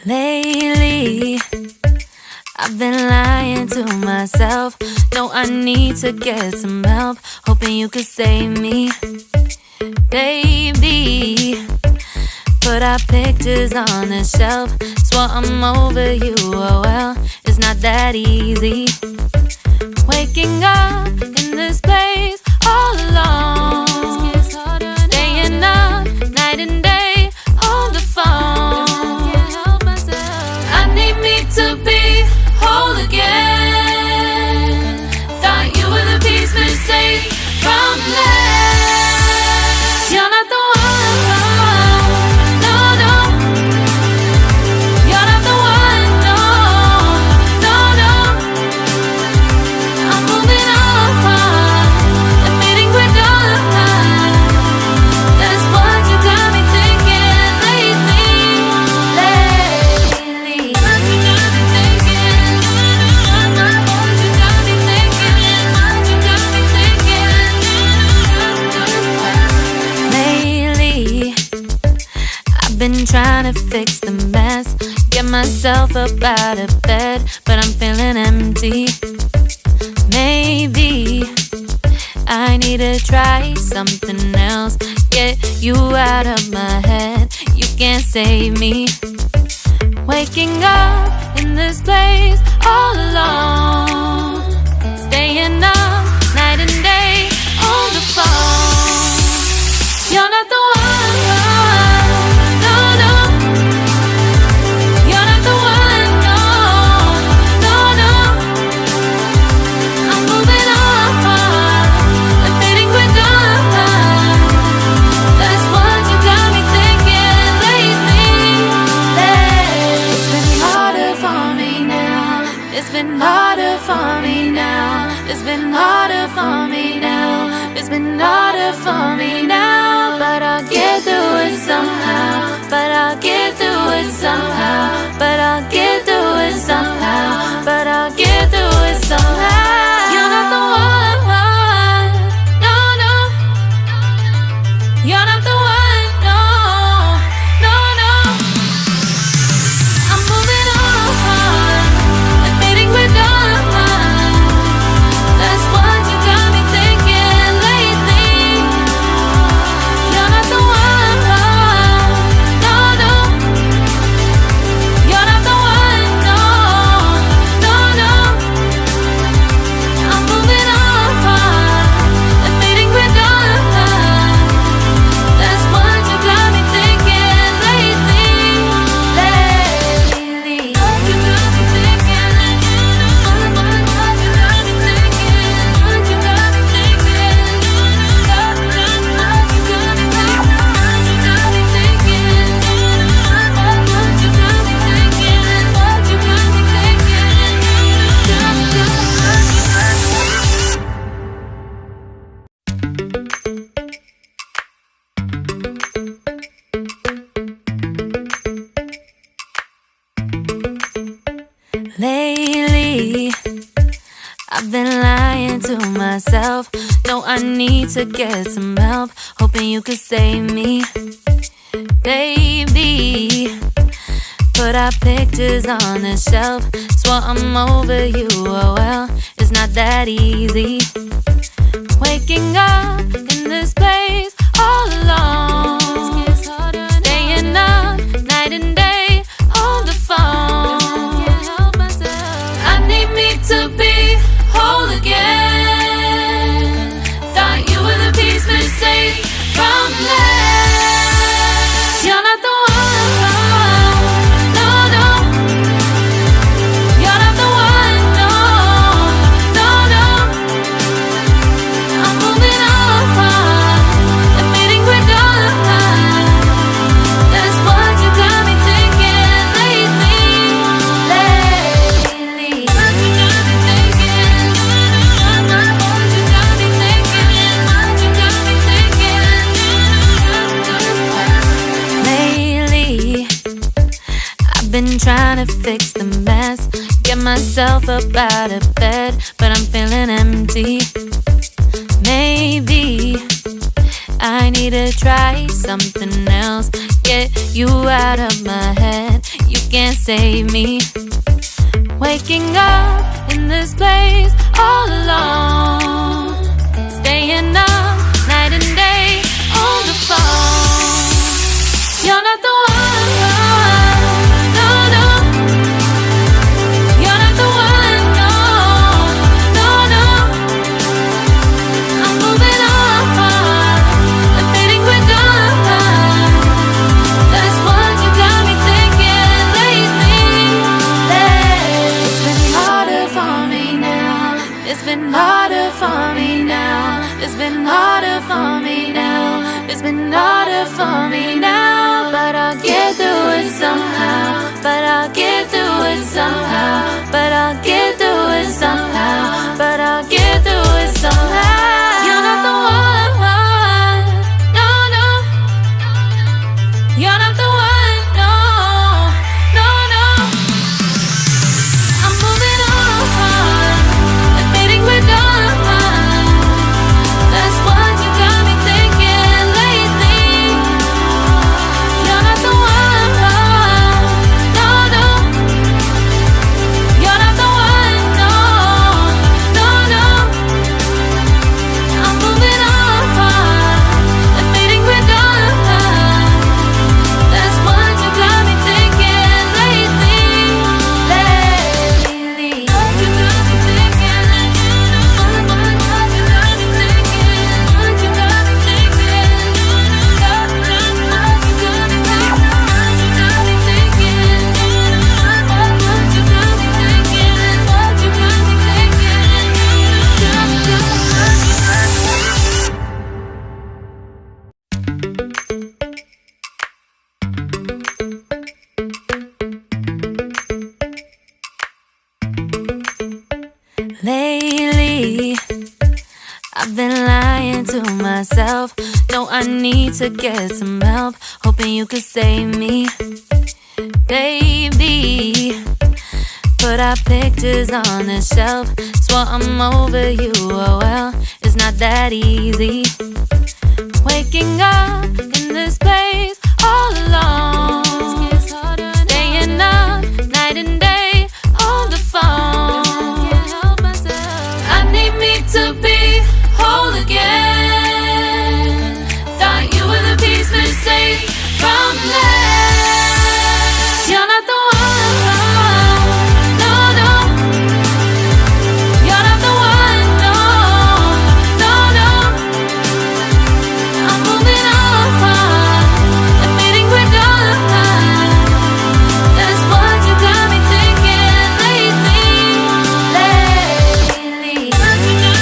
Lately, I've been lying to myself. No, I need to get some help. Hoping you could save me, baby. Put our pictures on the shelf. Swore I'm over you, oh well, it's not that easy. Waking up in this place all alone, staying up night and day on the phone. I need me to be whole again. Thought you were the piece missing from left. You're not the one, no, no. You're not the one, no, no, no. I'm moving on, admitting we're done. That's what you got me thinking lately. What you got me thinking? What you got me thinking? What you got me thinking? Lately, I've been trying to fix the mess, get myself up out of bed, but I'm feeling empty. Maybe I need to try something else. Get you out of my head, you can't save me. Waking up in this place all alone, staying up night and day on the phone. You're not the one, no, no. You're not the one, no, no, no. I'm moving on, admitting we're done. That's what you got me thinking lately. It's been harder for me now. It's been harder for me now. It's been harder for me now. It's been harder for me now. But I'll get through it somehow. But I'll get through it somehow. But I'll get through it somehow. But I'll get through it somehow. You're not the one, no, no. You're not the one, no, no, no. I'm moving on, admitting we're done. That's what you got me thinking lately. You're not the one, no, no. You're not the one, no, no, no. I'm moving on, admitting we're done. That's what you got me thinking lately. What you got me thinking? What you got me thinking? What you got me thinking? What you got me thinking? What you got me thinking? What you got me thinking? What you got me thinking? Lately, I've been lying to myself. No, I need to get some help. Hoping you could save me, baby. Put our pictures on the shelf. Swore I'm over you, oh well, it's not that easy. Waking up in this place all alone, staying up night and day on the phone. I need me to be whole again. Thought you were the piece missing from left. You're not the one, no, no. You're not the one, no, no, no. I'm moving on, admitting we're done. That's what you got me thinking lately. What you got me thinking? What you got me thinking? What you got me thinking? Lately, I've been trying to fix the mess, get myself up out of bed, but I'm feeling empty. Maybe I need to try something else. Get you out of my head, you can't save me. Waking up in this place all alone, staying up night and day on the phone. You're not the one, no, no. You're not the one, no, no, no. I'm moving on, I'm fading quicker. That's what you got me thinking lately. It's been harder for me now. It's been harder for me now. It's been harder for me now. It's been harder for me now. But I'll get through it somehow. But I'll get through it somehow. But I'll get through it somehow. But I'll get through it somehow. You're not the one, no, no. You're not the one, no, no, no. I'm moving on, I'm fading quicker. That's what you got me thinking lately. You're not the one, no, no. You're not the one, no, no, no. I'm moving on, I'm fading quicker. That's what you got me thinking lately. Lately. What you got me thinking? What you got me thinking? What you got me thinking? What you got me thinking? What you got me thinking? What you got me thinking? What you got me thinking? Lately, I've been lying to myself. No, I need to get some help. Hoping you could save me, baby. Put our pictures on the shelf. Swore I'm over you, oh well, it's not that easy. Waking up in this place all alone, staying up night and day on the phone. I need me to be whole again. Thought you were the piece missing from there.